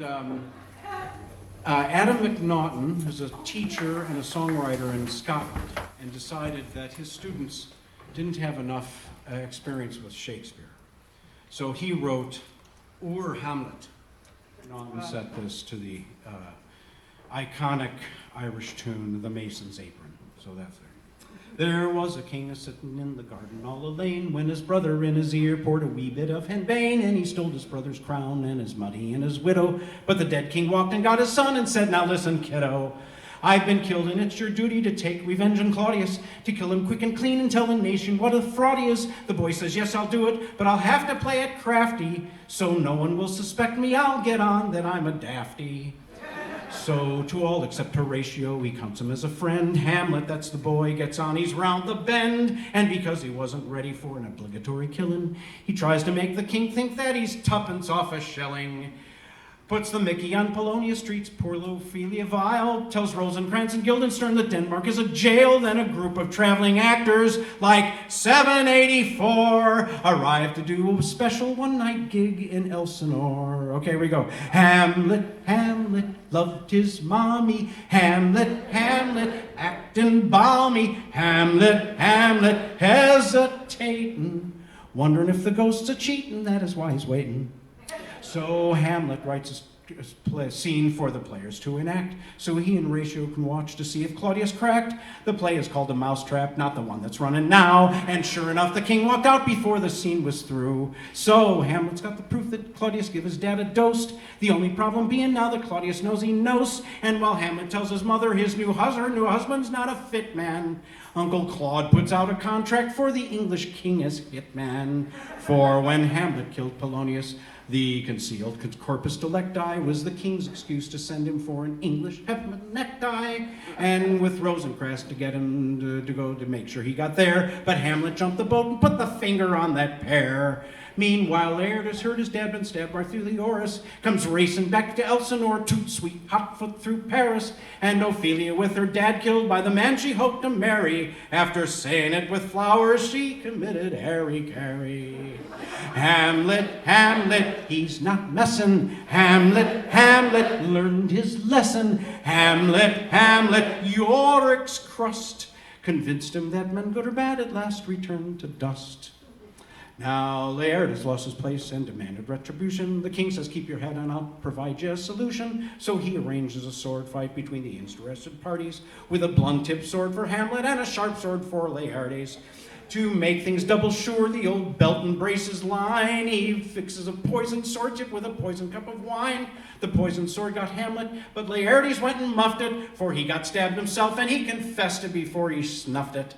And Adam McNaughtan was a teacher and a songwriter in Scotland and decided that his students didn't have enough experience with Shakespeare. So he wrote Oor Hamlet. Naughton set this to the iconic Irish tune, The Mason's Apron. So that's it. There was a king a-sitting in the garden all alane, when his brother in his ear poured a wee bit of henbane, and he stole his brother's crown and his money and his widow. But the dead king walked and got his son and said, "Now listen, kiddo, I've been killed, and it's your duty to take revenge on Claudius, to kill him quick and clean and tell the nation what a fraud he is." The boy says, "Yes, I'll do it, but I'll have to play it crafty, so no one will suspect me. I'll get on that I'm a dafty." So to all except Horatio, he counts him as a friend. Hamlet, that's the boy, gets on, he's round the bend. And because he wasn't ready for an obligatory killing, he tries to make the king think that he's tuppence off a shilling. Puts the Mickey on Polonius, treats poor Ophelia vile, tells Rosencrantz and Guildenstern that Denmark is a jail. Then a group of traveling actors like 784 arrive to do a special one-night gig in Elsinore. Okay, here we go. Hamlet, Hamlet, loved his mommy. Hamlet, Hamlet, actin' balmy. Hamlet, Hamlet, hesitatin', wondering if the ghost's a-cheatin', that is why he's waiting. So Hamlet writes a scene for the players to enact, so he and Horatio can watch to see if Claudius cracked. The play is called A Mousetrap, not the one that's running now. And sure enough, the king walked out before the scene was through. So Hamlet's got the proof that Claudius gave his dad a dose. The only problem being now that Claudius knows he knows. And while Hamlet tells his mother his new husband's not a fit man, Uncle Claude puts out a contract for the English king as hitman. For when Hamlet killed Polonius, the concealed corpus delicti was the king's excuse to send him for an English peppermint necktie, and with Rosencrantz to get him to go to make sure he got there. But Hamlet jumped the boat and put the finger on that pear. Meanwhile, Laertes heard his dad been stabbed by Thuliorus, comes racing back to Elsinore, toot sweet hot foot through Paris, and Ophelia with her dad killed by the man she hoped to marry. After saying it with flowers, she committed hara-kiri. Hamlet, Hamlet, he's not messin'. Hamlet, Hamlet, learned his lesson. Hamlet, Hamlet, Yorick's crust convinced him that men, good or bad, at last returned to dust. Now Laertes lost his place and demanded retribution. The king says, "Keep your head on, I'll provide you a solution." So he arranges a sword fight between the interested parties, with a blunt-tipped sword for Hamlet and a sharp sword for Laertes. To make things double sure, the old belt and braces line, he fixes a poisoned sword tip with a poisoned cup of wine. The poisoned sword got Hamlet, but Laertes went and muffed it, for he got stabbed himself, and he confessed it before he snuffed it.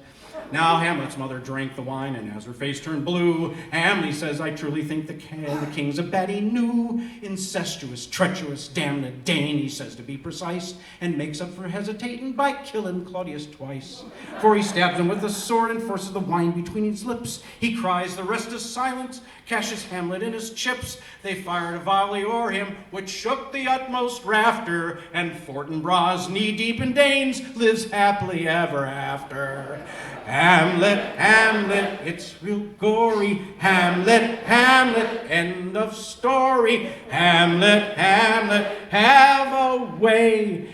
Now Hamlet's mother drank the wine, and as her face turned blue, Hamlet says, "I truly think the king's a baddie new, incestuous, treacherous, damned Dane," he says to be precise, and makes up for hesitating by killing Claudius twice. For he stabs him with the sword and forces the wine between his lips. He cries, the rest is silence, caches Hamlet in his chips. They fired a volley o'er him, which shook the utmost rafter, and Fortinbras, knee-deep in Danes, lives happily ever after. Hamlet, Hamlet, it's real gory. Hamlet, Hamlet, end of story. Hamlet, Hamlet, have a way.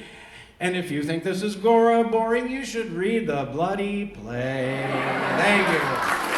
And if you think this is Gora boring, you should read the bloody play. Thank you.